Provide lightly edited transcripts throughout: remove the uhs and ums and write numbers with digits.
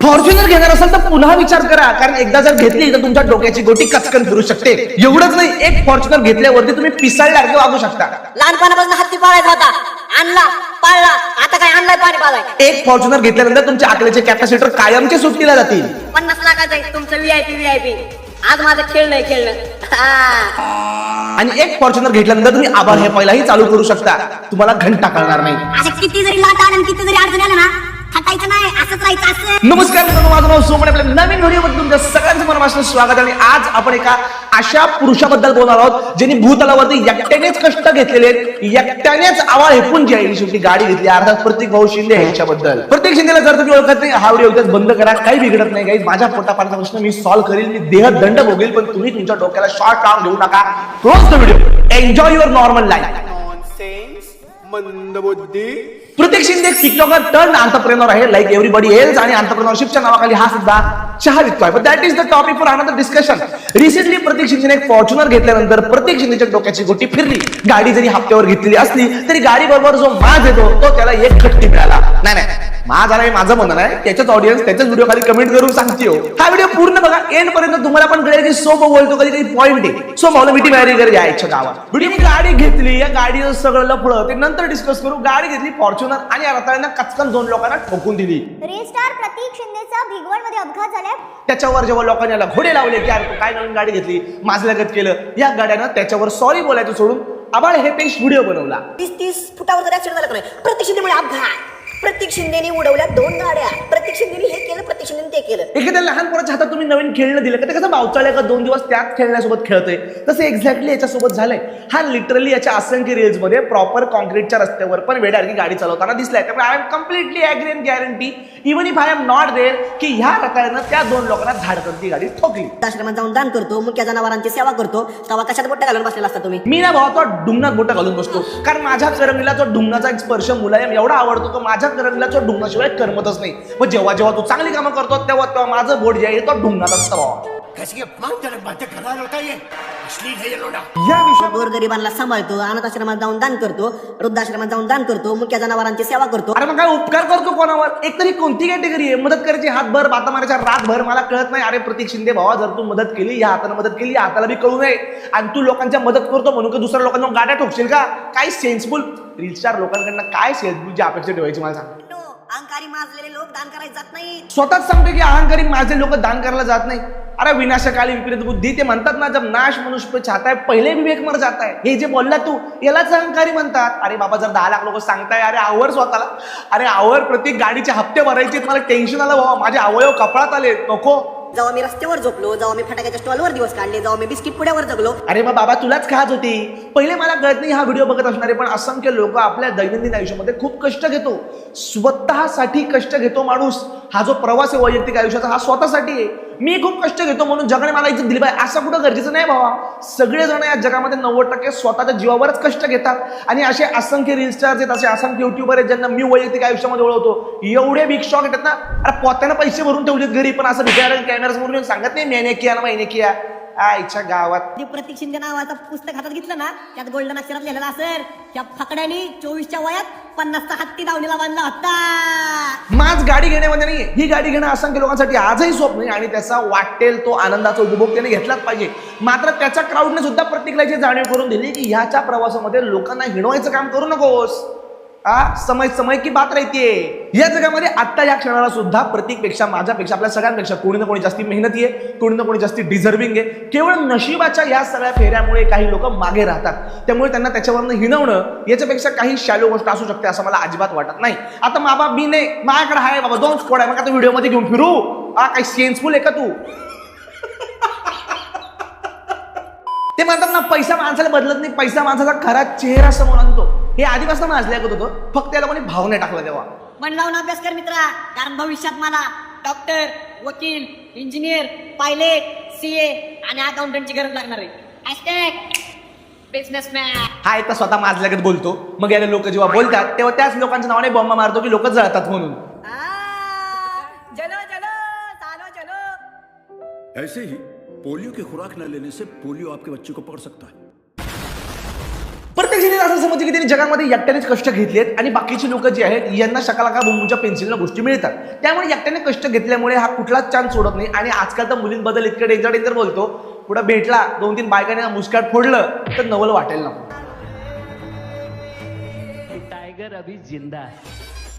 Fortuner घेणार असाल तर पुन्हा विचार करा, कारण एकदा जर घेतली तर तुमच्या डोक्याची गोटी कचकन फिरू शकते. एवढंच नाही, एक फॉर्च्युनर घेतल्यावरती तुम्ही पिसाळल्यासारखे वागू शकता. लहानपणापासून हत्ती पाळायचा होता, आणला पाळला, आता काय आणलाय पाणी पाळाय. एक फॉर्च्युनर घेतल्यानंतर तुमच्या अकलेचे कॅपॅसिटर कायमचे सुट्टीला जातील. 50 लाखाचं आहे तुमचं व्हीआयपी. आज माझं खेळणं आणि एक फॉर्च्युनर घेतल्यानंतर तुम्ही आभार हे पहिलाही चालू करू शकता, तुम्हाला घंटा कळणार नाही. असं किती जरी लाट आलं आणि किती जरी अडचण आलं ना, थकायचं नाही, असंच राहायचं असं. नमस्कार मित्रांनो, माझं नाव सोमन. आपल्या नवीन व्हिडिओमध्ये तुमच्या सगळ्यांचं मनापासून स्वागत आहे. आज आपण एका अशा पुरुषाबद्दल बोलणार आहोत ज्यांनी भूतलावरती एकट्यानेच कष्ट घेतलेले आहेत, एकट्यानेच आवाळ हेपून जी आहे शेवटी गाडी घेतली. अर्थात प्रतीक भाऊ शिंदे यांच्याबद्दल. प्रतीक शिंदेला जर तुम्ही ओळखत नाही, हा व्हिडिओ इथेच बंद करा, काही बिघडत नाही. काही माझ्या पोटापाण्याचा प्रश्न मी सॉल्व्ह करेल, मी देह दंड भोगेल, पण तुम्ही तुमच्या डोक्याला शॉर्ट आर्म घेऊ नका. Close the video, enjoy your normal life. मंदबुद्धी. प्रतीक शिंदे एक टिकटॉकर टर्न एंटरप्रेन्योर आहे, लाईक एव्हरीबडी एल्स, आणि एंटरप्रेन्योरशिपच्या नावाखाली हा सुद्धा चहा विकतोय. But that is the topic for another discussion. Recently Pratik शिंदेने एक फॉर्च्युनर घेतल्यानंतर प्रतीक शिंदेच्या डोक्याची गोटी फिरली. गाडी जरी हप्त्यावर घेतलेली असली तरी गाडी बरोबर जो माज येतो तो त्याला एक खट्टी मिळाला. नाही, माझं आहे, माझं म्हणणं आहे. त्याच्याच ऑडियन्स त्याच्याच व्हिडिओ खाली कमेंट करून सांगते. हा व्हिडिओ पूर्ण बघा, एंड पर्यंत तुम्हाला पण कळेल की सोबत बोलतो कधी कधी पॉईंट आहे. सो मला मिठी मारी कर यायच्या गावात. व्हिडिओ गाडी घेतली, या गाडीचं सगळं लफडं ते नंतर डिस्कस करू. गाडी घेतली फॉर्च्युनर आणि रताळ्यांना कचकन 2 लोकांना ठोकून दिली. रीस्टार प्रतीक शिंदेचा भिगवणमध्ये अपघात झालाय. त्याच्यावर जेव्हा लोकांनी याला घोडे लावले की यार तू काय नवीन गाडी घेतली, माझल्यागत केलं, या गाड्यानं त्याच्यावर सॉरी बोलायचं सोडून आबाळ हे पेश व्हिडिओ बनवला. 30 फुटावर जर ऍक्सिडेंट झाला नाही, प्रतीक शिंदेमुळे अपघात. प्रतीक शिंदेने उडवल्या 2 गाड्या. प्रतीक शिंदेने हे केलं, प्रतीक शिंदेने ते केलं. एखाद्या लहान पोराच्या हातात तुम्ही नवीन खेळणं दिलं का, ते कसं बावचाळ्या का 2 दिवस त्याच खेळण्यासोबत खेळतोय, तसं एक्झॅक्टली याच्यासोबत झालंय. हा लिटरली याच्या असंख्य रील्स मध्ये प्रॉपर कॉन्क्रीटच्या रस्त्यावर पण वेडारकी गाडी चालवताना दिसलाय. त्यामुळे I am completely agree and guarantee even if I am not there की ह्या रताळ्यानं त्या 2 लोकांना झाडकन ती गाडी ठोकली. आश्रमात जाऊन दान करतो, मुक्या जनावरांची सेवा करतो, तेव्हा कशात बोट्या घालून बसलेला असता तुम्ही. मी ना भावा तो डुंगणात बोटं घालून बसतो, कारण माझ्या करंगीला जो डुंगणाचा एक स्पर्श मुलायम एवढा आवडतो, तो माझ्या करंगीला जो डुंगणाशिवाय करमतच नाही. मग जेव्हा जेव्हा तू चांगली कामं करतो तेव्हा माझं बोट जे आहे तो डुंगणात असतं भावा. कैसी अपमानजनक बातें कर रहा होता ये, असली है ये लोडा. या विषयावर गोरगरिबांना सांभाळतो, अनाथ आश्रमात जाऊन दान करतो, वृद्धाश्रमात जाऊन दान करतो, मुक्या जनावरांची सेवा करतो. अरे मग काय उपकार करतो कोणावर? एक तरी कोणती कॅटेगरी आहे? मदत करायची हातभर, बाता मारायच्या रातभर, मला कळत नाही. अरे प्रतीक शिंदे भावा, जर तू मदत केली, या हाताने मदत केली, या हाताला बी कळू नये, आणि तू लोकांच्या मदत करतो म्हणून का दुसऱ्या लोकांना गाड्या ठोकशील का? काय सेन्सफुल रील स्टार लोकांकडनं काय सेन्सफुलची अपेक्षा ठेवायची मला सांग. अहंकारी माजलेले लोक दान करायला जात नाही. स्वतःच सांगतो की अहंकारी माझे लोक दान करायला जात नाही. अरे विनाशकाली विपरीत बुद्धी, ते म्हणतात ना, जब नाश मनुष्य पे चाहता है पहिले विवेक मर जाता है. हे जे बोलला तू, यालाच अहंकारी म्हणतात. अरे बाबा, जर 10 लाख लोक सांगताय, अरे आवर स्वतःला. अरे आवर, प्रत्येक गाडीचे हप्ते भरायचे, मला टेन्शन आलं बाबा, माझे अवयव कपाळात आले. नको. जेव्हा मी रस्त्यावर झोपलो, जेव्हा मी फटाक्याच्या स्टॉलवर दिवस काढले, जेव्हा मी बिस्किट पुड्यावर जगलो. अरे मग बाबा, तुलाच खात होती पहिले, मला कळत नाही. हा व्हिडिओ बघत असणारे पण असंख्य लोक आपल्या दैनंदिन आयुष्यामध्ये खूप कष्ट घेतो, स्वतःसाठी कष्ट घेतो माणूस. हा जो प्रवास आहे वैयक्तिक आयुष्याचा, हा स्वतःसाठी आहे. मी खूप कष्ट घेतो म्हणून जगाने मला इज्जत दिली पाहिजे असं कुठं गरजेचं नाही भावा. सगळेजण या जगामध्ये 90% स्वतःच्या जीवावरच कष्ट घेतात. आणि असे असंख्य रील स्टार्स आहेत, असे असंख्य युट्यूबर आहेत ज्यांना मी वैयक्तिक आयुष्यामध्ये ओळखतो. एवढे बिग शॉक येतात ना, अरे पोत्यानं पैसे भरून ठेवलेत घरी, पण असं भिकार कॅमेरा समोर सांगत नाही मैंने किया ना मैंने किया. आईच्या गावात प्रतीक शिंदे नावाचं पुस्तक हातात घेतलं ना, त्यात गोल्डन अक्षरात लिहिलेलं असेल, त्या फकड्याने 24च्या वयात 50चा हत्ती दावणीला बांधला होता. माझ गाडी घेण्यामध्ये नाहीये, ही गाडी घेणं असंख्य लोकांसाठी आजही स्वप्न आहे, आणि त्याचा वाटेल तो आनंदाचा उपभोग त्याने घेतलाच पाहिजे. मात्र त्याच्या क्राऊडने सुद्धा प्रत्येकाची जाणीव करून दिली की ह्याच्या प्रवासामध्ये लोकांना हिणवायचं काम करू नकोस. समय की बात राहतीये. या जगामध्ये आत्ता या क्षणाला सुद्धा प्रतीकपेक्षा, माझ्यापेक्षा, आपल्या सगळ्यांपेक्षा कोणी ना कोणी जास्ती मेहनती आहे, कोणी ना कोणी जास्ती डिझर्विंग आहे. केवळ नशिबाच्या या सगळ्या फेऱ्यामुळे काही लोक मागे राहतात. त्यामुळे त्यांना त्याच्यावरनं हिणवणं याच्यापेक्षा काही शॅलो गोष्ट असू शकते असं मला अजिबात वाटत नाही. आता बाबा मी नाही, माझ्याकडे आहे बाबा 2 स्क्वॉड आहे, मग आता व्हिडिओ मध्ये घेऊन फिरू? काही सेन्सफुल आहे का तू? ते म्हणतात ना, पैसा माणसाला बदलत नाही, पैसा माणसाचा खरा चेहरा समोर आणतो. हे आधीपासून माझं ऐकत होतं, फक्त त्याला कोणी भाव नाही टाकला तेव्हा. मन लावून अभ्यास कर मित्रा, कारण भविष्यात मला डॉक्टर, वकील, इंजिनियर, पायलट, सीए आणि अकाउंटंटची गरज लागणार आहे. बिझनेसमॅन. हा एकदा स्वतः माझल्यागत बोलतो, मग याला लोक जेव्हा बोलतात तेव्हा त्याच लोकांच्या नावाने बॉम्ब मारतो की लोक जळतात म्हणून. चलो चलो चालो चलो. ऐसे ही पोलियो की खुराक न लेने से पोलियो आपके बच्चे को पकड़ सकता है. प्रत्येक शिंदे असं समजते की त्यांनी जगामध्ये एकट्यानेच कष्ट घेतलेत आणि बाकीची लोक जी आहेत यांना शकालाका बुंबूच्या पेन्सिलला गोष्टी मिळतात. त्यामुळे एकट्याने कष्ट घेतल्यामुळे हा कुठलाच चान्स सोडत नाही. आणि आजकाल तर मुलींबद्दल इतकं डेंजर बोलतो, पुढे भेटला 2-3 बायकाने मुस्काट फोडलं तर नवल वाटेल ना. टाइगर अभी जिंदा है.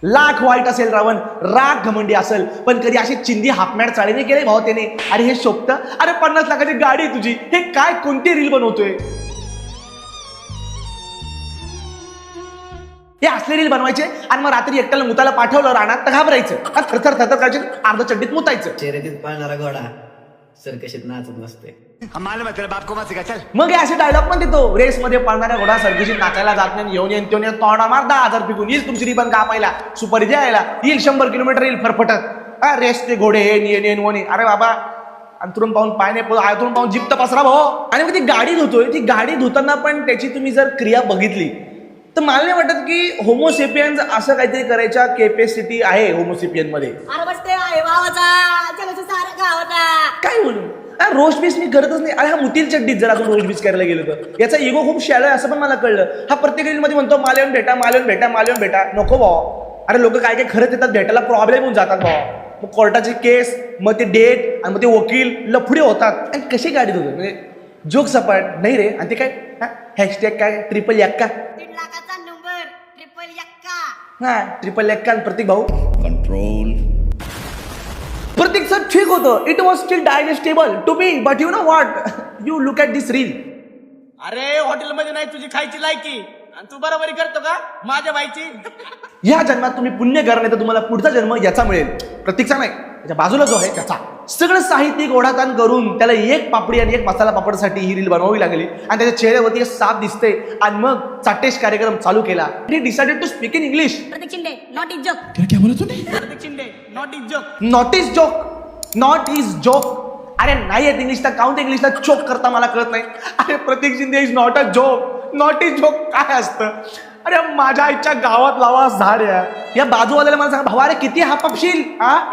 लाख वाईट असेल रावण, राग घमंडी असेल, पण कधी अशी चिंदी हाफमॅट चाळीने केले भाऊ त्याने. अरे हे शोभतं. अरे 50 लाखाची गाडी आहे तुझी, हे काय कोणती रील बनवतोय? हे असले रील बनवायचे आणि मग रात्री एकट्याला मुताला पाठवलं रानात तर घाबरायचं, थरथर करायचे, अर्ध चड्डीत मुतायचं. शर्यतीत पाळणारा घोडा सरकशीत नाचत नसते. हम मालूम है तेरे बाप को मत सिखा चल. मग हे असे डायलॉग पण देतो. रेसमध्ये पळणाऱ्या घोडा सरकीशी नाचायला जात नाही, येऊन तोंडा मार 10,000 पिकून येईल तुमची रिबन कापायला, सुपारी द्यायला येईल, 100 किलोमीटर येईल फरफटत. रेस ते घोडे हे वोनी. अरे बाबा, अंतरून पाहून पाय नाही, आयतून पाहून जिप्त पसरा भाऊ. आणि मग ती गाडी धुतोय, ती गाडी धुताना पण त्याची तुम्ही जर क्रिया बघितली तर मला नाही वाटत की होमोसेपियन्स असं काहीतरी करायच्या कॅपॅसिटी आहे होमोसेपियन मध्ये. अरे बसते आहे भावाचा चला सारा गावाचा. काय बोलू, रोस्ट बीस मी करतच नाही. अरे हा मुतील चड्डीत जर आपण रोस्ट बीस करायला गेलो तर याचा इगो खूप शॅलो आहे असं पण मला कळलं. हा प्रत्येक रील मध्ये म्हणतो माल येऊन भेटा. नको भाऊ. अरे लोक काय खरंच येतात भेटायला, प्रॉब्लेम होऊन जातात भाऊ. मग कोर्टाची केस, मग ते डेट आणि मग ते वकील लफडे होतात. आणि कशी गाडी धुतो म्हणजे जोक सपाट नाही रे. आणि ते काय हॅशटॅग काय ट्रिपल एक्का, 3 लाखाचा नंबर ट्रिपल एक्का. ट्रिपल एक्का. आणि प्रतीक भाऊ प्रतीक सर ठीक होतं. It was still digestible to me, but you know what, you look at this reel. अरे हॉटेलमध्ये नाही तुझी खायची लायकी आणि तू बरोबरी करतो का माझ्या बाईची? या जन्मात तुम्ही पुण्य करा नाही तर तुम्हाला पुढचा जन्म याचा मिळेल. प्रतीकचा नाही, त्याच्या बाजूला जो आहे त्याचा. सगळं साहित्यिक ओढाताण करून त्याला एक पापडी आणि एक मसाला पापडसाठी ही रील बनवावी लागली आणि त्याच्या चेहऱ्यावरती एक साप दिसते. आणि मग चाटेश कार्यक्रम चालू केला. He decided to speak in English. Pratik Shinde not is joke. Pratik Shinde not is joke. Not is joke. अरे नाही येत इंग्लिश तर काउंट इंग्लिशला चोक करता मला कळत नाही. अरे Pratik Shinde is not a joke. Not is joke काय असतं? अरे माझ्या आईच्या गावात लावा झाड. या बाजूवाल्याला मला सांगा भावा, अरे किती हापापशील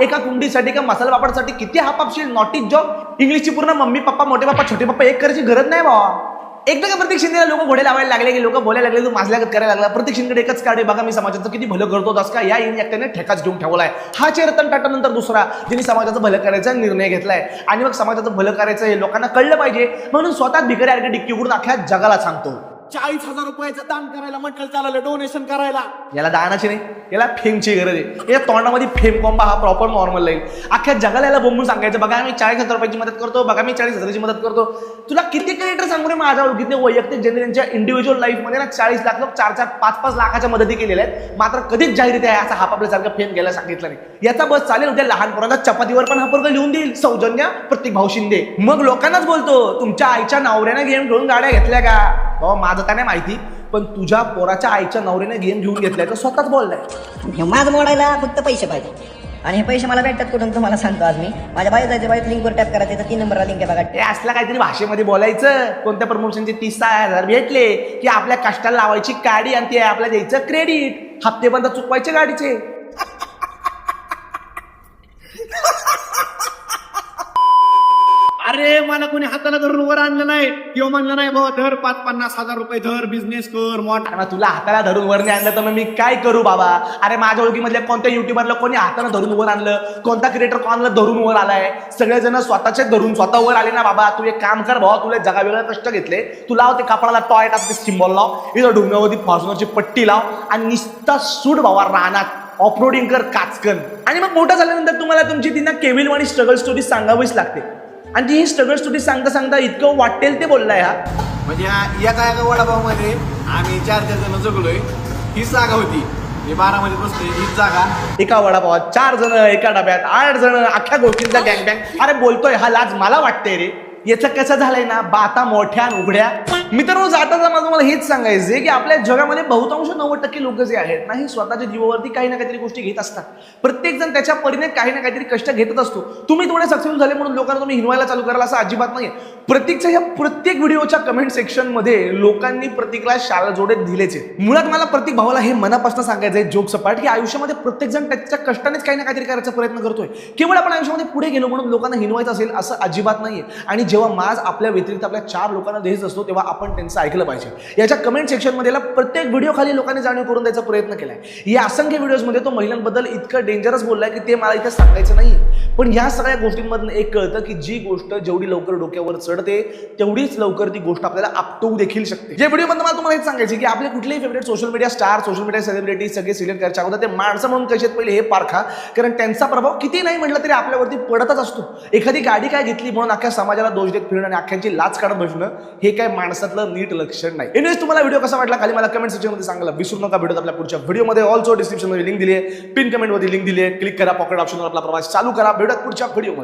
एका कुंडीसाठी का मसाला पापडसाठी किती हापापशील? Not is joke. इंग्लिशची पूर्ण मम्मी पप्पा मोठे पप्पा छोटे पप्पा एक करायची गरज नाही भावा. एकदा का प्रतीक शिंदेला लोक घोडे लावायला लागले की लोक बोलायला लागले, तू माझल्यागत करायला लागला. प्रतीक शिंदे एकच काढे बघा मी समाजाचं किती भलं करतो दस का या एकट्याने ठेकाच घेऊन ठेवलाय. हा रतन टाटा नंतर दुसरा ज्यांनी समाजाचं भलं करायचा निर्णय घेतलाय. आणि मग समाजाचं भलं करायचं हे लोकांना कळलं पाहिजे म्हणून स्वतः भिकारी डिक्की उडून अख्ख्या जगाला सांगतो. 40,000 रुपयाचं दान करायला म्हटलं चाललं, डोनेशन करायला. याला दानाची नाही, याला फेमची गरज आहे. या तोंडामध्ये फेम कॉम्बा हा प्रॉपर नॉर्मल राहील. अख्ख्या जगाला याला बोंबून सांगायचं बघा मी 40,000 रुपयाची मदत करतो, बघा मी 40,000ची मदत करतो. तुला किती क्रिएटर सांगू रे माझ्या ओळखीतले वैयक्तिक ज्यांनी त्यांच्या इंडिव्हिज्युअल लाईफमध्ये ना 40 लाख लोक 4-4, 5-5 लाखाच्या मदती केलेल्या आहेत. मात्र कधीच जाहीर आहे असा हापापल्यासारखं फेम घ्यायला सांगितलं नाही. याचा बस चालेल उद्या लहान पोरांना चपातीवर पण हा पोरगा लिहून देईल सौजन्य प्रतीक भाऊ शिंदे. मग लोकांनाच बोलतो तुमच्या आईच्या नवऱ्याने गेम खेळून गाड्या घेतल्या का? बाबा माझं काय नाही माहिती, पण तुझ्या पोराच्या आईच्या नवऱ्याने गेम घेऊन घेतलाय तर स्वतःच बोललाय. माझं मोडायला फक्त पैसे पाहिजे आणि हे पैसे मला भेटतात कुठून तुम्हाला सांगतो. आज मी माझ्या बायो जायचं, बायो लिंकवर टॅप करायचं, तर 3 नंबरला लिंक आहे बघा. हे असल्या काहीतरी भाषेमध्ये बोलायचं. कोणत्या प्रमोशनचे 30,000 भेटले की आपल्या कष्टाला लावायची गाडी आणि ते आपल्याला द्यायचं क्रेडिट. हप्ते बंद चुकवायचे गाडीचे. अरे मला कोणी हाताला धरून वर आणलं नाही किंवा म्हणलं नाही भाऊ धर 50,000 रुपये धर बिझनेस कर मोठा. आणि तुला हाताला धरून वर नाही आणलं तर मग मी काय करू बाबा? अरे माझ्या ओळखीमधल्या कोणत्या युट्यूबरला कोणी हाताने धरून वर आणलं? कोणता क्रिएटर कोणाला धरून वर आलाय? सगळेजण स्वतःचे धरून स्वतः वर आले ना बाबा. तू एक काम कर भावा, तुला जगा वेगळे कष्ट घेतले. तू लाव ते कपडाला टॉय टाकते सिम्बॉल लाव, इथं डोंगरावरती फॉर्च्युनरची पट्टी लाव आणि निस्ता सूट भावा रानात ऑफरोडिंग कर काचकन. आणि मग मोठं झाल्यानंतर तुम्हाला तुमची तिना केविलवाणी स्ट्रगल स्टोरी सांगावीच लागते. आणि ती ही स्ट्रगल स्टोरी सांगता सांगता इतकं वाटेल ते बोललाय हा. म्हणजे एका वडापाव मध्ये आम्ही 4 जण जगलोय. ही जागा होती, हे 12 मध्ये बसतोय हीच जागा. एका वडापावात 4 जण, एका डब्यात 8 जण, अख्ख्या गोष्टींचा गँग बँग. अरे बोलतोय हा लाज मला वाटतंय रे. याचं कसं झालंय ना बाता मोठ्या उघड्या. मित्रांनो जाता मला तुम्हाला हेच सांगायचंय की आपल्या जगामध्ये बहुतांश 90% लोक जे आहेत ना हे स्वतःच्या जीवावरती काही ना काहीतरी गोष्टी घेत असतात. प्रत्येक जण त्याच्या परीने काही ना काहीतरी कष्ट घेतच असतो. तुम्ही थोडे सक्सेसफुल झाले म्हणून लोकांना तुम्ही हिनवायला चालू कराल असं अजिबात नाहीये. प्रत्येकच्या या प्रत्येक व्हिडिओच्या कमेंट सेक्शन मध्ये लोकांनी प्रतीकला शाळा जोडेत दिलेच आहे. मुळात मला प्रतीक भावाला हे मनापासून सांगायचंय जोक सपाट की आयुष्यामध्ये प्रत्येक जण त्याच्या कष्टानेच काही ना काहीतरी करायचा प्रयत्न करतोय. केवळ आपण आयुष्यामध्ये पुढे गेलो म्हणून लोकांना हिनवायचं असेल असं अजिबात नाहीये. आणि जेव्हा माज आपल्या व्यतिरिक्त आपल्या 4 लोकांना द्यायचं असतो तेव्हा आपण त्यांचं ऐकलं पाहिजे. याच्या कमेंट सेक्शनमध्ये प्रत्येक व्हिडिओ खाली लोकांनी जाणीव करून द्यायचा प्रयत्न केलाय. या असंख्य व्हिडिओजमध्ये तो महिलांबद्दल इतकं डेंजरस बोललाय की ते मला इथे सांगायचं नाही. पण या सगळ्या गोष्टींमधून एक कळतं की जी गोष्ट जेवढी लवकर डोक्यावर चढते तेवढीच लवकर ती गोष्ट आपल्याला आपटवू देखील शकते. जे व्हिडिओमध्ये मला तुम्हाला हेच सांगायचे की आपले कुठलेही favourite social media star, social media celebrity सगळे सिलेक्ट करायच्या अगोदर ते माणसं म्हणून कसे आहेत पहिले हे पारखा. कारण त्यांचा प्रभाव किती नाही म्हटलं तरी आपल्यावरती पडतच असतो. एखादी गाडी काय घेतली म्हणून अख्ख्या समाजाला दोष देत फिरणं आणि अख्ख्यांची लाच काढत बसणं हे काय माणसातलं नीट लक्षण नाही. एनिवेज तुम्हाला व्हिडिओ कसा वाटला खाली मला कमेंट सेक्शनमध्ये सांगायला विसरू नका. भेटत आपल्या पुढच्या व्हिडिओमध्ये. ऑल्सो डिस्क्रिप्शनमध्ये लिंक दिली आहे, पिन कमेंटमध्ये लिंक दिली आहे. क्लिक करा, पॉकेट ऑप्शनवर आपला प्रवास चालू करा. भेटत पुढच्या व्हिडिओमध्ये.